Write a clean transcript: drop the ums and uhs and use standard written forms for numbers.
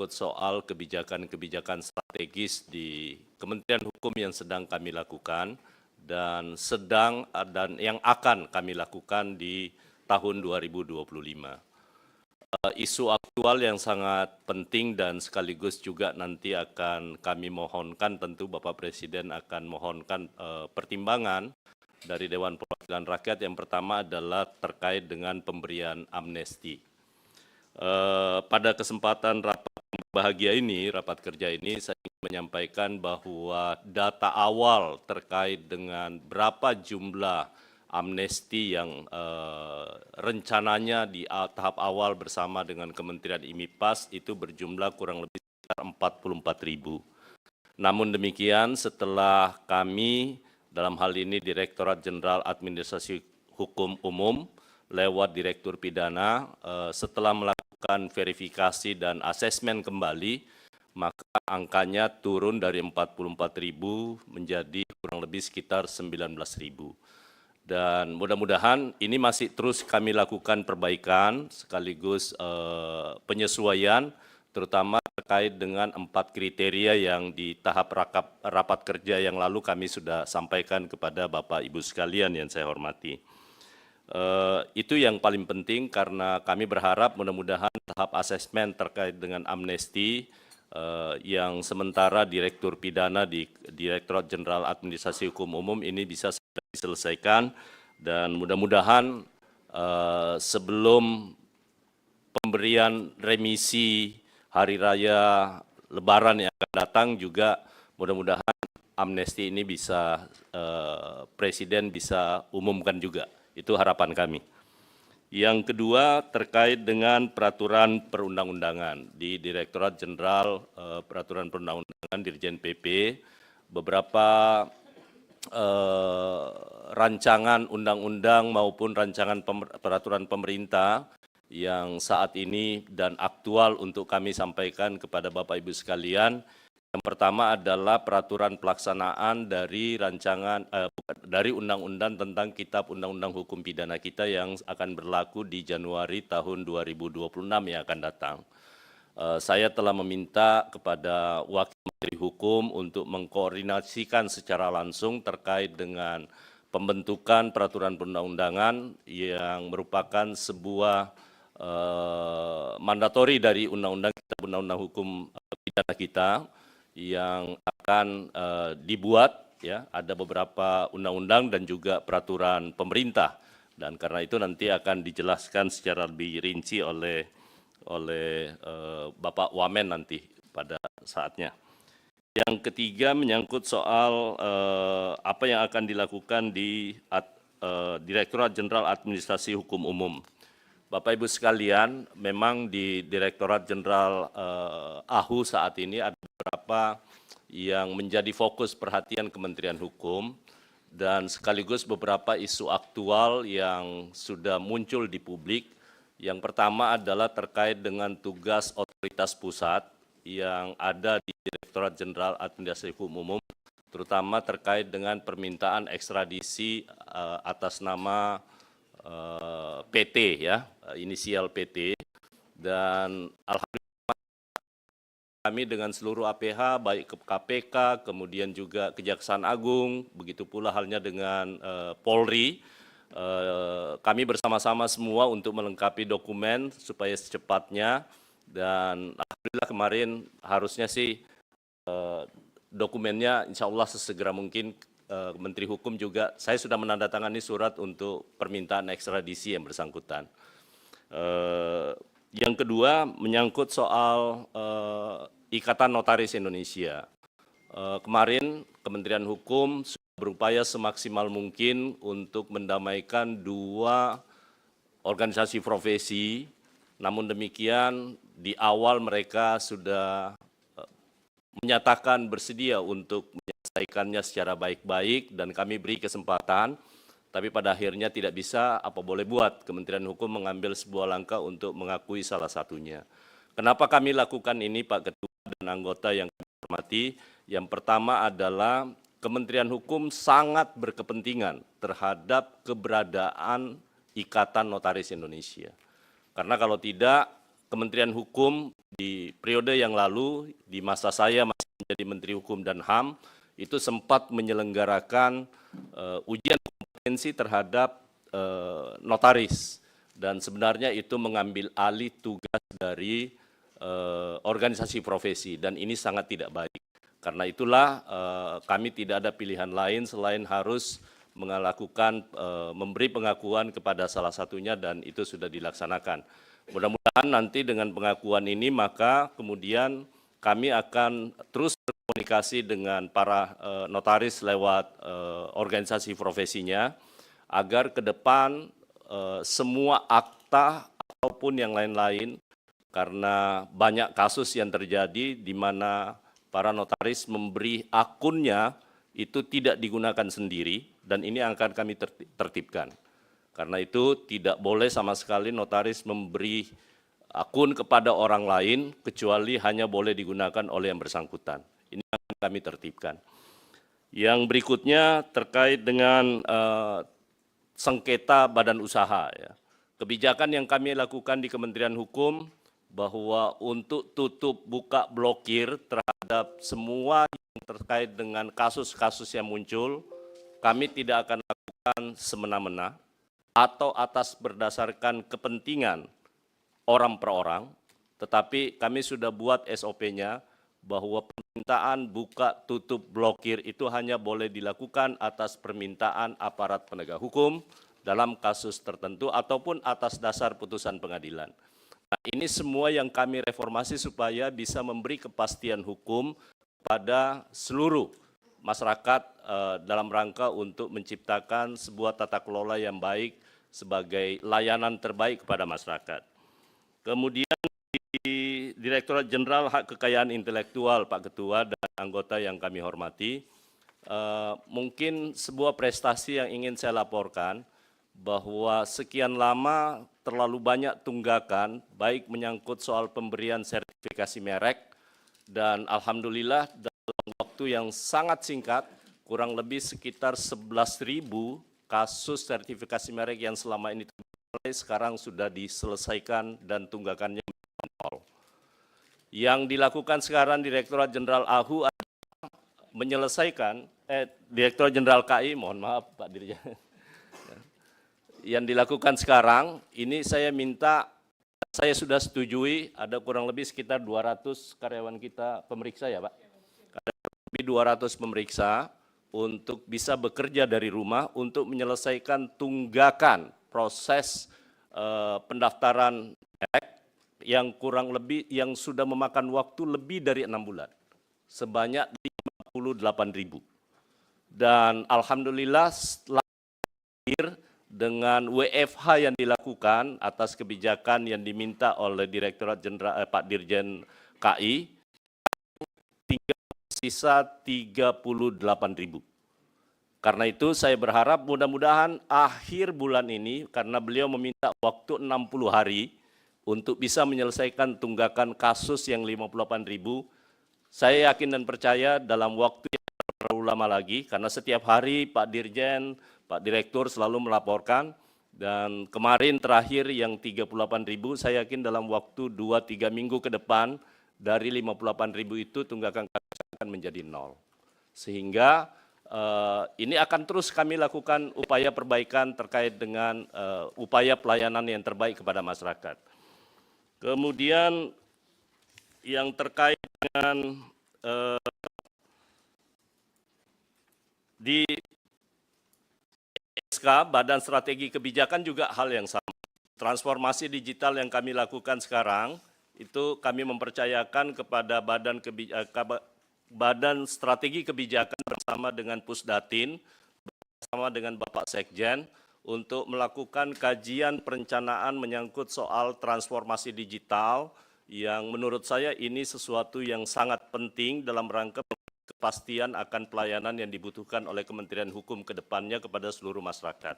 menyangkut soal kebijakan-kebijakan strategis di Kementerian Hukum yang sedang kami lakukan dan yang akan kami lakukan di tahun 2025. Isu aktual yang sangat penting dan sekaligus juga nanti akan kami mohonkan, tentu Bapak Presiden akan mohonkan pertimbangan dari Dewan Perwakilan Rakyat. Yang pertama adalah terkait dengan pemberian amnesti. Pada kesempatan rapat bahagia ini, rapat kerja ini, saya ingin menyampaikan bahwa data awal terkait dengan berapa jumlah amnesti yang rencananya di tahap awal bersama dengan Kementerian IMIPAS itu berjumlah kurang lebih sekitar 44.000. Namun demikian, setelah kami dalam hal ini Direktorat Jenderal Administrasi Hukum Umum lewat Direktur Pidana, setelah melakukan verifikasi dan asesmen kembali, maka angkanya turun dari 44.000 menjadi kurang lebih sekitar 19.000. Dan mudah-mudahan ini masih terus kami lakukan perbaikan sekaligus penyesuaian, terutama terkait dengan 4 kriteria yang di tahap rapat kerja yang lalu kami sudah sampaikan kepada Bapak Ibu sekalian yang saya hormati. Itu yang paling penting karena kami berharap mudah-mudahan tahap asesmen terkait dengan amnesti yang sementara Direktur Pidana di Direktorat Jenderal Administrasi Hukum Umum ini bisa diselesaikan dan mudah-mudahan sebelum pemberian remisi Hari Raya Lebaran yang akan datang juga mudah-mudahan amnesti ini bisa Presiden bisa umumkan juga. Itu harapan kami. Yang kedua terkait dengan peraturan perundang-undangan di Direktorat Jenderal Peraturan Perundang-undangan Dirjen PP, beberapa rancangan undang-undang maupun rancangan peraturan pemerintah yang saat ini dan aktual untuk kami sampaikan kepada Bapak Ibu sekalian. Yang pertama adalah peraturan pelaksanaan dari dari undang-undang tentang Kitab Undang-Undang Hukum Pidana kita yang akan berlaku di Januari tahun 2026 yang akan datang. Saya telah meminta kepada Wakil Menteri Hukum untuk mengkoordinasikan secara langsung terkait dengan pembentukan peraturan perundang-undangan yang merupakan sebuah mandatori dari Kitab Undang-Undang Hukum Pidana kita yang akan dibuat, ya, ada beberapa undang-undang dan juga peraturan pemerintah, dan karena itu nanti akan dijelaskan secara lebih rinci oleh Bapak Wamen nanti pada saatnya. Yang ketiga menyangkut soal apa yang akan dilakukan di Direktorat Jenderal Administrasi Hukum Umum. Bapak Ibu sekalian, memang di Direktorat Jenderal AHU saat ini ada beberapa yang menjadi fokus perhatian Kementerian Hukum dan sekaligus beberapa isu aktual yang sudah muncul di publik. Yang pertama adalah terkait dengan tugas otoritas pusat yang ada di Direktorat Jenderal Administrasi Hukum Umum, terutama terkait dengan permintaan ekstradisi atas nama PT, ya, inisial PT, dan alhamdulillah kami dengan seluruh APH baik ke KPK kemudian juga Kejaksaan Agung, begitu pula halnya dengan Polri, kami bersama-sama semua untuk melengkapi dokumen supaya secepatnya, dan alhamdulillah kemarin harusnya sih dokumennya insya Allah sesegera mungkin. Menteri Hukum juga, saya sudah menandatangani surat untuk permintaan ekstradisi yang bersangkutan. Yang kedua menyangkut soal Ikatan Notaris Indonesia. Kemarin Kementerian Hukum sudah berupaya semaksimal mungkin untuk mendamaikan dua organisasi profesi, namun demikian di awal mereka sudah menyatakan bersedia untuk menyelesaikannya secara baik-baik dan kami beri kesempatan, tapi pada akhirnya tidak bisa, apa boleh buat, Kementerian Hukum mengambil sebuah langkah untuk mengakui salah satunya. Kenapa kami lakukan ini Pak Ketua dan anggota yang kami hormati? Yang pertama adalah Kementerian Hukum sangat berkepentingan terhadap keberadaan Ikatan Notaris Indonesia. Karena kalau tidak, Kementerian Hukum di periode yang lalu, di masa saya masih menjadi Menteri Hukum dan HAM, itu sempat menyelenggarakan ujian kompetensi terhadap notaris. Dan sebenarnya itu mengambil alih tugas dari organisasi profesi, dan ini sangat tidak baik. Karena itulah kami tidak ada pilihan lain selain harus melakukan memberi pengakuan kepada salah satunya, dan itu sudah dilaksanakan. Mudah-mudahan nanti dengan pengakuan ini maka kemudian kami akan terus berkomunikasi dengan para notaris lewat organisasi profesinya agar ke depan semua akta ataupun yang lain-lain, karena banyak kasus yang terjadi di mana para notaris memberi akunnya itu tidak digunakan sendiri, dan ini akan kami tertibkan. Karena itu tidak boleh sama sekali notaris memberi akun kepada orang lain, kecuali hanya boleh digunakan oleh yang bersangkutan. Ini akan kami tertibkan. Yang berikutnya terkait dengan sengketa badan usaha. Ya. Kebijakan yang kami lakukan di Kementerian Hukum bahwa untuk tutup buka blokir terhadap semua yang terkait dengan kasus-kasus yang muncul, kami tidak akan lakukan semena-mena atau atas berdasarkan kepentingan orang per orang, tetapi kami sudah buat SOP-nya bahwa permintaan buka tutup blokir itu hanya boleh dilakukan atas permintaan aparat penegak hukum dalam kasus tertentu ataupun atas dasar putusan pengadilan. Nah, ini semua yang kami reformasi supaya bisa memberi kepastian hukum pada seluruh masyarakat dalam rangka untuk menciptakan sebuah tata kelola yang baik sebagai layanan terbaik kepada masyarakat. Kemudian di Direktorat Jenderal Hak Kekayaan Intelektual, Pak Ketua dan anggota yang kami hormati, mungkin sebuah prestasi yang ingin saya laporkan bahwa sekian lama terlalu banyak tunggakan, baik menyangkut soal pemberian sertifikasi merek, dan alhamdulillah dalam waktu yang sangat singkat, kurang lebih sekitar 11.000 kasus sertifikasi merek yang selama ini sekarang sudah diselesaikan dan tunggakannya nol. Yang dilakukan sekarang Direktorat Jenderal AHU adalah menyelesaikan, Direktorat Jenderal KI, mohon maaf Pak Dirjen. Yang dilakukan sekarang, ini saya minta, saya sudah setujui ada kurang lebih sekitar 200 karyawan kita pemeriksa ya Pak. Ada lebih 200 pemeriksa untuk bisa bekerja dari rumah untuk menyelesaikan tunggakan proses pendaftaran merek yang kurang lebih yang sudah memakan waktu lebih dari 6 bulan, sebanyak 58.000. Dan alhamdulillah setelah dengan WFH yang dilakukan atas kebijakan yang diminta oleh Direktorat Jenderal Pak Dirjen KI, sisa 38.000. Karena itu saya berharap mudah-mudahan akhir bulan ini, karena beliau meminta waktu 60 hari untuk bisa menyelesaikan tunggakan kasus yang 58.000, saya yakin dan percaya dalam waktu yang terlalu lama lagi, karena setiap hari Pak Dirjen, Pak Direktur selalu melaporkan, dan kemarin terakhir yang 38.000, saya yakin dalam waktu 2-3 minggu ke depan, dari 58.000 itu tunggakan kasus akan menjadi nol. Sehingga ini akan terus kami lakukan upaya perbaikan terkait dengan upaya pelayanan yang terbaik kepada masyarakat. Kemudian yang terkait dengan di SK, Badan Strategi Kebijakan juga hal yang sama. Transformasi digital yang kami lakukan sekarang, itu kami mempercayakan kepada Badan Strategi Kebijakan bersama dengan Pusdatin, bersama dengan Bapak Sekjen, untuk melakukan kajian perencanaan menyangkut soal transformasi digital, yang menurut saya ini sesuatu yang sangat penting dalam rangka kepastian akan pelayanan yang dibutuhkan oleh Kementerian Hukum ke depannya kepada seluruh masyarakat.